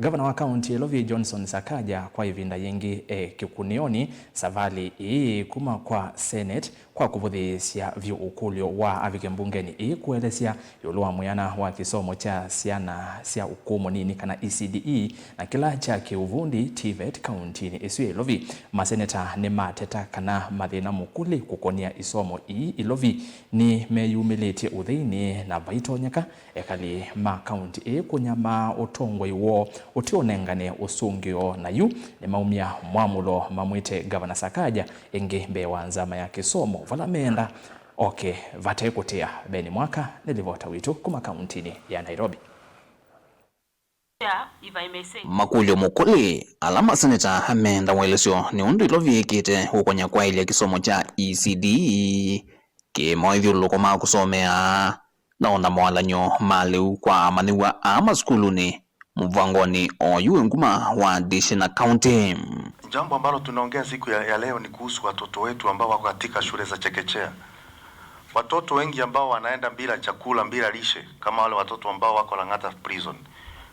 Gavana wa kaunti Lovi Johnson Sakaja kwa ivinda yengi kikunioni savali ii kuma kwa Senate kwa kuvuthisya vyu ukulyo wa avike mbungeni kuelesya yulu wa muyana wa kisomo cha siana sia ukumu nini kana ECDE na kila cha kiuvundi TVET kaunti ni iswe Lovi. Maseneta ni mateta kana mathina mukuli kukonia isomo Lovi ni meyumiliti uthini na vaitonyeka ekali ma kaunti kunyama utongwa iwo utionengane usungio na yu ni maumia mwamulo mamwite Gavana Sakaja ingi mbewa nzama ya kisomo valamenda vatekutia beni mwaka nilivota witu kuma kauntini ya Nairobi. Makulyo mukuli alama seneta amenda welesyo ni undu Lovi kite hukonya kwa ile kisomo cha ECDE ke moithiuluko ma kusomea naona mwalanyo maliu kwa maniwa ama skuluni muvangoni oyuwe nguma wa Dishina County. Jambo ambalo tunaongea siku ya leo ni kuhusu watoto wetu ambao wako katika shule za chekechea. Watoto wengi ambao wanaenda bila chakula, bila lishe, kama wale watoto ambao wako Lang'ata prison.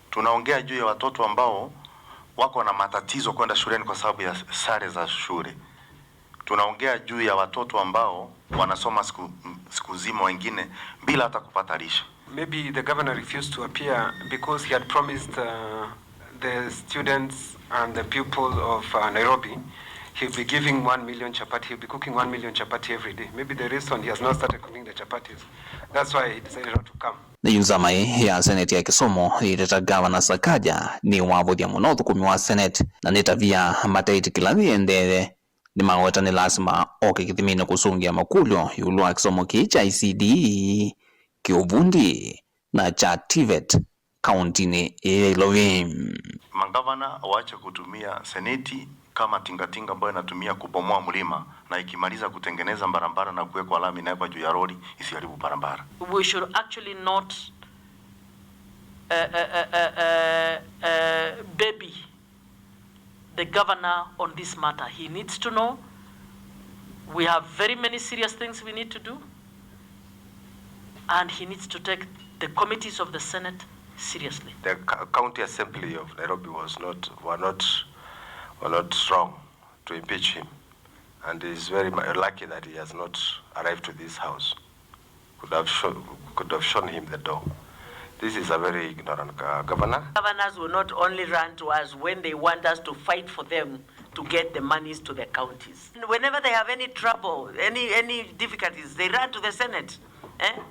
Tunaongea juu ya watoto ambao wako na matatizo kwenda shuleni kwa sababu ya sare za shule. Tunaongea juu ya watoto ambao wanasoma siku zima wengine bila hata kupata lishe. Maybe the governor refused to appear because he had promised the students and the pupils of Nairobi he'll be giving 1 million chapati, he'll be cooking 1 million chapati every day. Maybe the reason he has not started cooking the chapatis, that's why he decided not to come. Ni yunzamai ya Senate ya kisomo iteta Gavana Sakaja ni wavuthia muno thukumi wa Senate na nitavia mateiti kila thiendere ni maweta ni lazima kithimini kusungia makulyo yulu wa kisomo kicha ECDE kiuvundi na cha TVET kaunti ni Lovi. Magavana waache kutumia seneti kama tingatinga ambayo inatumia kubomoa mlima na ikimaliza kutengeneza barabara na kuweka alama inawekwa juu ya lori isiharibu barabara. We should actually not baby the governor on this matter. He needs to know we have very many serious things we need to do, and he needs to take the committees of the Senate seriously. The county assembly of Nairobi were not strong to impeach him, and he is very lucky that he has not arrived to this house. Could have shown him the door. This is a very ignorant governor. Governors will not only run to us when they want us to fight for them to get the monies to the counties. And whenever they have any trouble, any difficulties, they run to the Senate.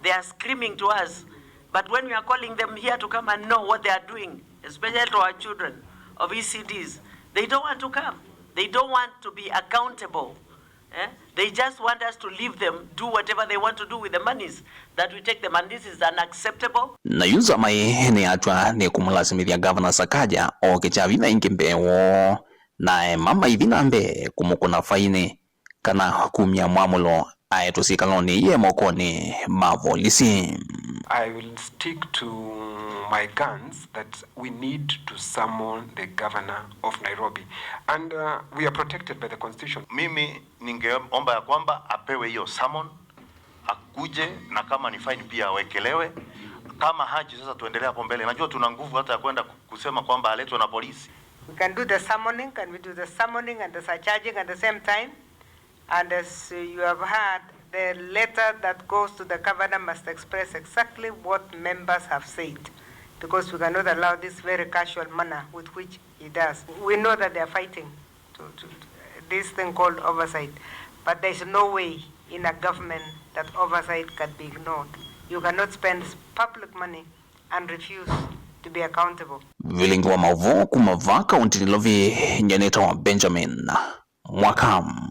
They are screaming to us. But when we are calling them here to come and know what they are doing, especially to our children of ECDs, they don't want to come. They don't want to be accountable. They just want us to leave them, do whatever they want to do with the monies that we take them, and this is unacceptable. Na yunza mai ni atwa ni kumulasimithia Gavana Sakaja okichavina ingi mbewo na mama ivina mbe kumukuna faini kana kumya mwamulo aetusikaloni ye mokoni mavolisi. I will stick to my guns that we need to summon the governor of Nairobi, and we are protected by the constitution. Mimi ningeomba ya kwamba apewe hiyo summon, akuje, na kama ni fine pia awekelewe. Kama haji sasa tuendelea hapo mbele. Najua tuna nguvu hata ya kwenda kusema kwamba aletwe na polisi. We can do the summoning, can we do the summoning and the surcharging at the same time? And as you have heard, the letter that goes to the governor must express exactly what members have said, because we cannot allow this very casual manner with which he does. We know that they are fighting to this thing called oversight, but there is no way in a government that oversight can be ignored. You cannot spend public money and refuse to be accountable. Vilingi wa mavu kumava kaunti ni Lovi nyeneta wa Benjamin Mwakam.